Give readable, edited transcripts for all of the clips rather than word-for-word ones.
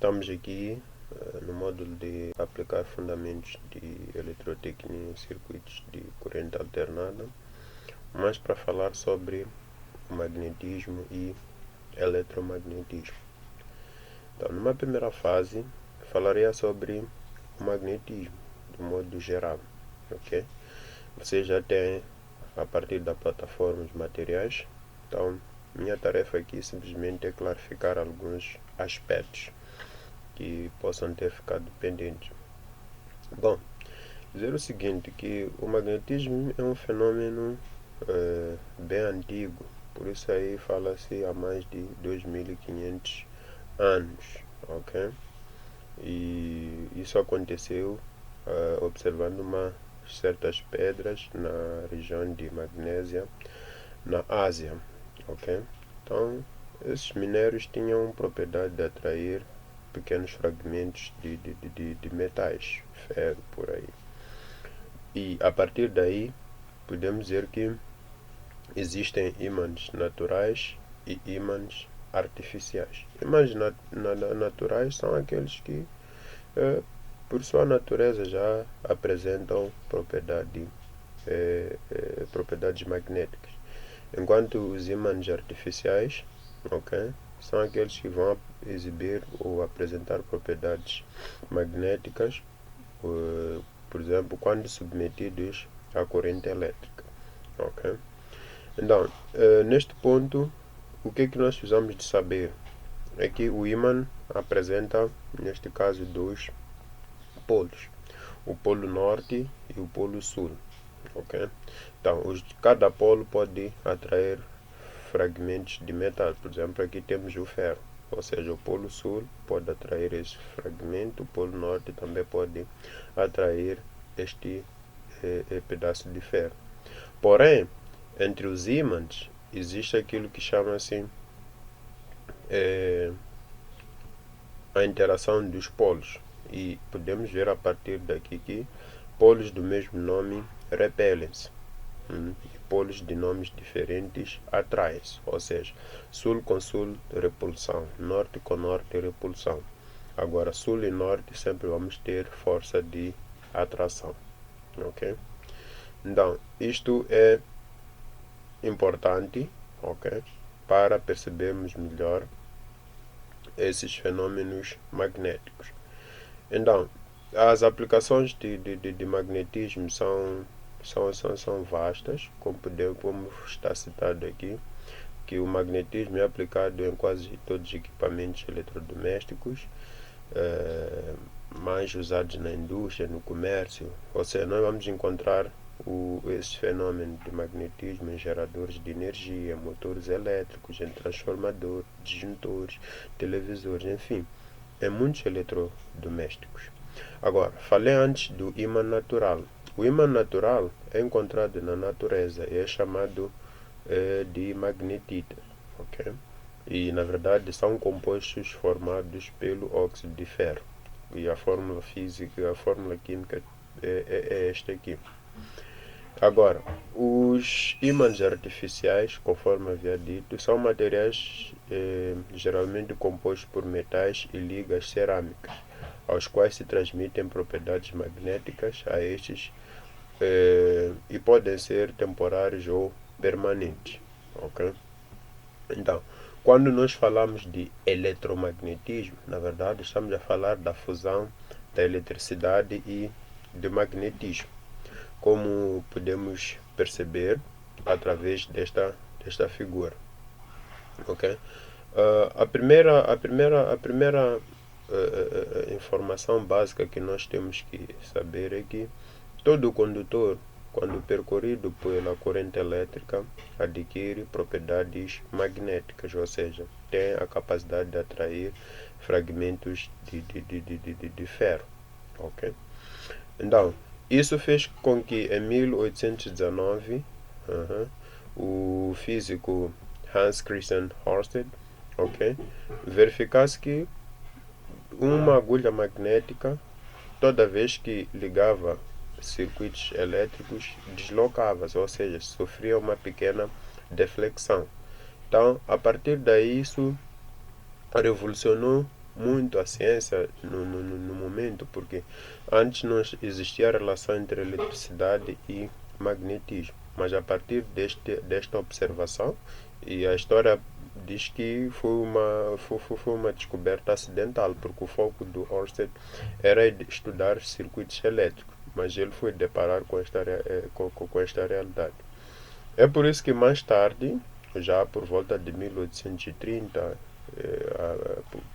estamos aqui no módulo de aplicar fundamentos de eletrotecnia em circuitos de corrente alternada, mas para falar sobre magnetismo e eletromagnetismo. Então, numa primeira fase, falaria sobre o magnetismo, de modo geral, ok? Você já tem, a partir da plataforma, os materiais. Então, minha tarefa aqui simplesmente é clarificar alguns aspectos que possam ter ficado pendentes. Bom, dizer o seguinte, que o magnetismo é um fenômeno bem antigo, por isso aí fala-se há mais de 2500 anos, ok? E isso aconteceu observando certas pedras na região de Magnésia, na Ásia, ok? Então, esses minérios tinham propriedade de atrair pequenos fragmentos de metais, ferro, por aí. E a partir daí, podemos dizer que existem ímãs naturais e ímãs artificiais. Ímãs naturais são aqueles que, por sua natureza, já apresentam propriedades magnéticas. Enquanto os ímãs artificiais, ok, são aqueles que vão exibir ou apresentar propriedades magnéticas, por exemplo, quando submetidos à corrente elétrica, ok? Então, neste ponto, o que nós precisamos de saber é que o ímã apresenta, neste caso, dois polos, o polo norte e o polo sul, ok? Então, cada polo pode atrair fragmentos de metal. Por exemplo, aqui temos o ferro, ou seja, o polo sul pode atrair esse fragmento, o polo norte também pode atrair este pedaço de ferro. Porém, entre os ímãs existe aquilo que chama-se a interação dos polos, e podemos ver a partir daqui que polos do mesmo nome repelem-se, e polos de nomes diferentes atraem-se, ou seja, sul com sul, repulsão, norte com norte, repulsão. Agora, sul e norte sempre vamos ter força de atração, ok? Então, isto é importante, ok, para percebermos melhor esses fenômenos magnéticos. Então, as aplicações de magnetismo são vastas, como está citado aqui, que o magnetismo é aplicado em quase todos os equipamentos eletrodomésticos, mais usados na indústria, no comércio. Ou seja, nós vamos encontrar esse fenômeno de magnetismo em geradores de energia, motores elétricos, em transformadores, disjuntores, televisores, enfim, em muitos eletrodomésticos. Agora, falei antes do ímã natural. O ímã natural é encontrado na natureza e é chamado de magnetita, ok? E, na verdade, são compostos formados pelo óxido de ferro. E a fórmula física, a fórmula química é esta aqui. Agora, os ímãs artificiais, conforme havia dito, são materiais geralmente compostos por metais e ligas cerâmicas, aos quais se transmitem propriedades magnéticas a estes e podem ser temporários ou permanentes, ok? Então, quando nós falamos de eletromagnetismo, na verdade estamos a falar da fusão da eletricidade e do magnetismo, como podemos perceber através desta figura, ok? A primeira informação básica que nós temos que saber é que todo condutor, quando percorrido pela corrente elétrica, adquire propriedades magnéticas, ou seja, tem a capacidade de atrair fragmentos de ferro, ok? Então, isso fez com que em 1819 o físico Hans Christian Ørsted, ok, verificasse que uma agulha magnética, toda vez que ligava circuitos elétricos, deslocava-se, ou seja, sofria uma pequena deflexão. Então, a partir daí, isso revolucionou muito a ciência no momento, porque antes não existia a relação entre eletricidade e magnetismo, mas a partir desta observação, e a história diz que foi uma descoberta acidental, porque o foco do Ørsted era estudar circuitos elétricos, mas ele foi deparar com esta realidade. É por isso que mais tarde, já por volta de 1830,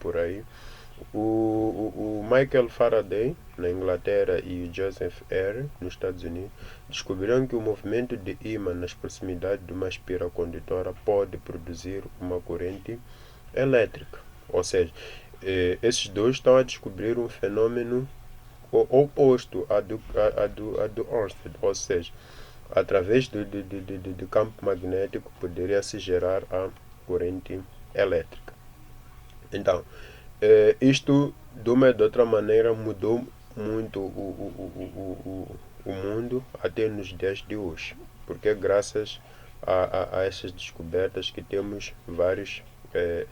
por aí, o Michael Faraday, na Inglaterra, e o Joseph Eyre, nos Estados Unidos, descobriram que o movimento de ímã nas proximidades de uma espira condutora pode produzir uma corrente elétrica. Ou seja, esses dois estão a descobrir um fenômeno oposto a do Ørsted, ou seja, através do campo magnético poderia se gerar a corrente elétrica. Então, isto de uma ou de outra maneira mudou muito o mundo até nos dias de hoje, porque é graças a essas descobertas que temos vários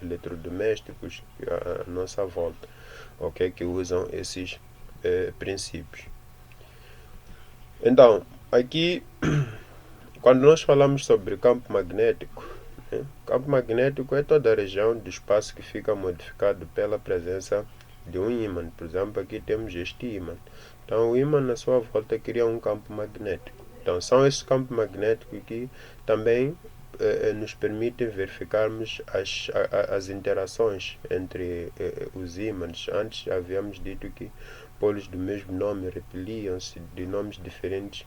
eletrodomésticos à nossa volta, okay, que usam esses princípios. Então, aqui, quando nós falamos sobre campo magnético, campo magnético é toda a região do espaço que fica modificado pela presença de um ímã. Por exemplo, aqui temos este ímã. Então, o ímã na sua volta cria um campo magnético. Então, são esses campos magnéticos que também nos permitem verificarmos as interações entre os ímãs. Antes havíamos dito que polos do mesmo nome repeliam-se, de nomes diferentes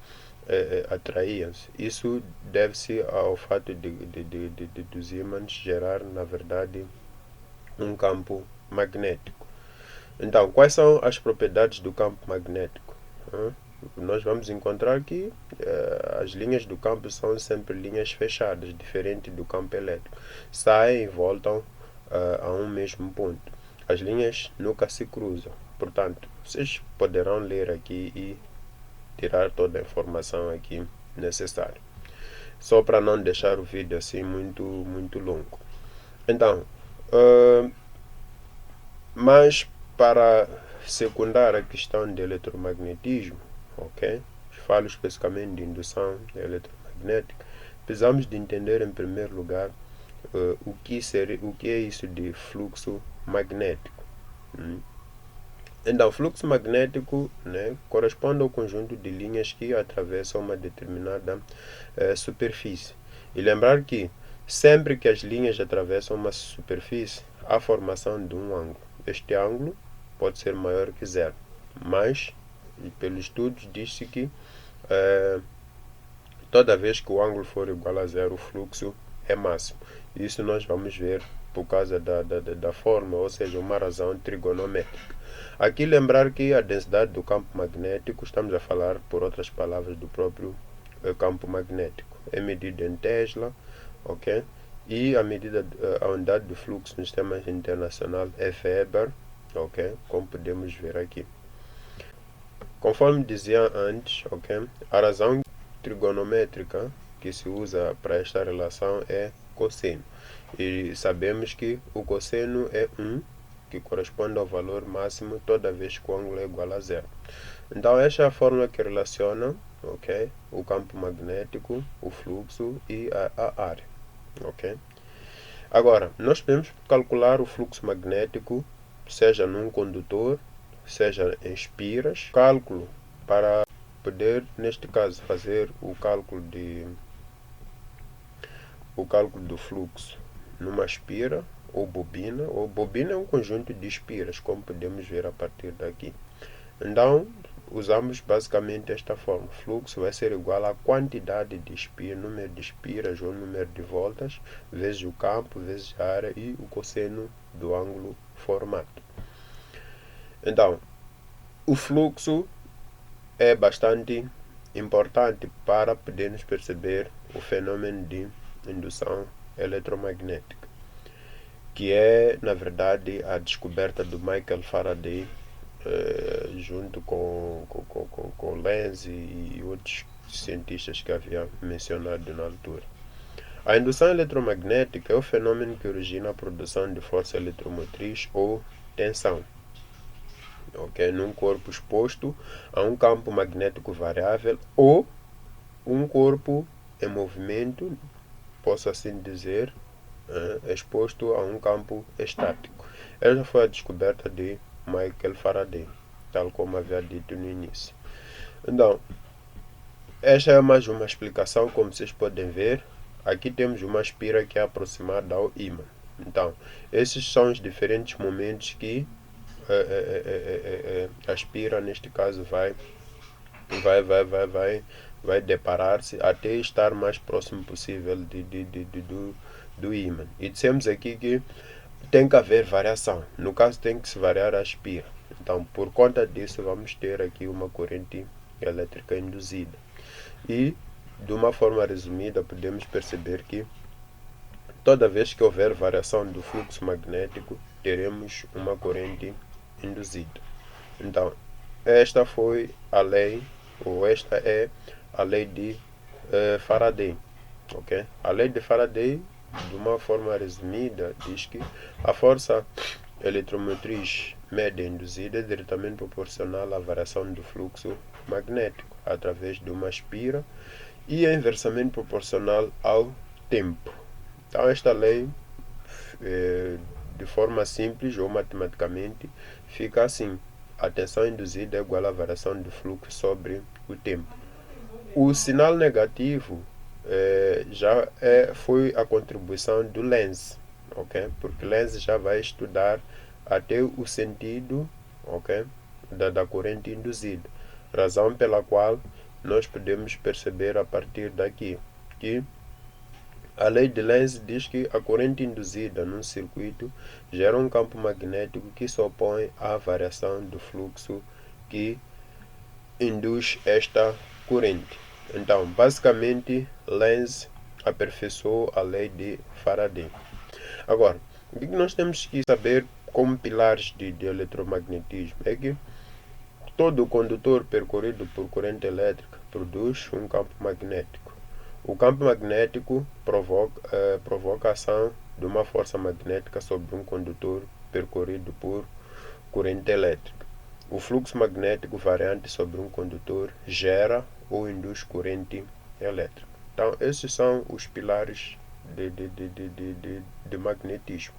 atraíam-se. Isso deve-se ao fato dos ímãs gerar, na verdade, um campo magnético. Então, quais são as propriedades do campo magnético? Nós vamos encontrar que as linhas do campo são sempre linhas fechadas, diferente do campo elétrico. Saem e voltam a um mesmo ponto. As linhas nunca se cruzam. Portanto, vocês poderão ler aqui e tirar toda a informação aqui necessária. Só para não deixar o vídeo assim muito longo. Então, mas para secundar a questão de eletromagnetismo, ok? Falo especificamente de indução eletromagnética. Precisamos de entender em primeiro lugar o que é isso de fluxo magnético. Então, fluxo magnético, né, corresponde ao conjunto de linhas que atravessam uma determinada superfície. E lembrar que sempre que as linhas atravessam uma superfície, há formação de um ângulo. Este ângulo pode ser maior que zero, mas pelos estudos diz-se que toda vez que o ângulo for igual a zero, o fluxo é máximo. Isso nós vamos ver por causa da forma, ou seja, uma razão trigonométrica. Aqui lembrar que a densidade do campo magnético, estamos a falar, por outras palavras, do próprio campo magnético. É medida em Tesla, ok? E a unidade de fluxo no sistema internacional é Weber, ok? Como podemos ver aqui. Conforme dizia antes, ok? A razão trigonométrica que se usa para esta relação é cosseno. E sabemos que o cosseno é 1, que corresponde ao valor máximo toda vez que o ângulo é igual a zero. Então, esta é a fórmula que relaciona, ok, o campo magnético, o fluxo e a área. Ok? Agora, nós podemos calcular o fluxo magnético, seja num condutor, seja em espiras. Cálculo para poder, neste caso, fazer o cálculo do fluxo numa espira ou bobina. Ou bobina é um conjunto de espiras, como podemos ver a partir daqui. Então, usamos basicamente esta forma. O fluxo vai ser igual à quantidade de espiras, número de espiras ou número de voltas, vezes o campo, vezes a área e o cosseno do ângulo formado. Então, o fluxo é bastante importante para podermos perceber o fenômeno de indução eletromagnética, que é, na verdade, a descoberta do Michael Faraday, junto com Lenz e outros cientistas que havia mencionado na altura. A indução eletromagnética é o fenômeno que origina a produção de força eletromotriz ou tensão. Ok? Num corpo exposto a um campo magnético variável ou um corpo em movimento, posso assim dizer, exposto a um campo estático. Essa foi a descoberta de Michael Faraday, tal como havia dito no início. Então, esta é mais uma explicação, como vocês podem ver. Aqui temos uma espira que é aproximada ao ímã. Então, esses são os diferentes momentos que a espira, neste caso, vai deparar-se até estar mais próximo possível do ímã. E dissemos aqui que tem que haver variação. No caso, tem que se variar a espira. Então, por conta disso, vamos ter aqui uma corrente elétrica induzida. E, de uma forma resumida, podemos perceber que toda vez que houver variação do fluxo magnético, teremos uma corrente induzida. Então, esta foi a lei, ou esta é a lei de Faraday. Okay? A lei de Faraday, de uma forma resumida, diz que a força eletromotriz média induzida é diretamente proporcional à variação do fluxo magnético através de uma espira e é inversamente proporcional ao tempo. Então, esta lei, de forma simples ou matematicamente, fica assim: a tensão induzida é igual à variação do fluxo sobre o tempo. O sinal negativo foi a contribuição do Lenz, ok? Porque Lenz já vai estudar até o sentido, ok, da corrente induzida, razão pela qual nós podemos perceber a partir daqui que a lei de Lenz diz que a corrente induzida num circuito gera um campo magnético que se opõe à variação do fluxo que induz esta corrente. Então, basicamente, Lenz aperfeiçoou a lei de Faraday. Agora, o que nós temos que saber como pilares de eletromagnetismo é que todo condutor percorrido por corrente elétrica produz um campo magnético. O campo magnético provoca a ação de uma força magnética sobre um condutor percorrido por corrente elétrica. O fluxo magnético variante sobre um condutor gera ou induz corrente elétrica. Então, esses são os pilares de magnetismo.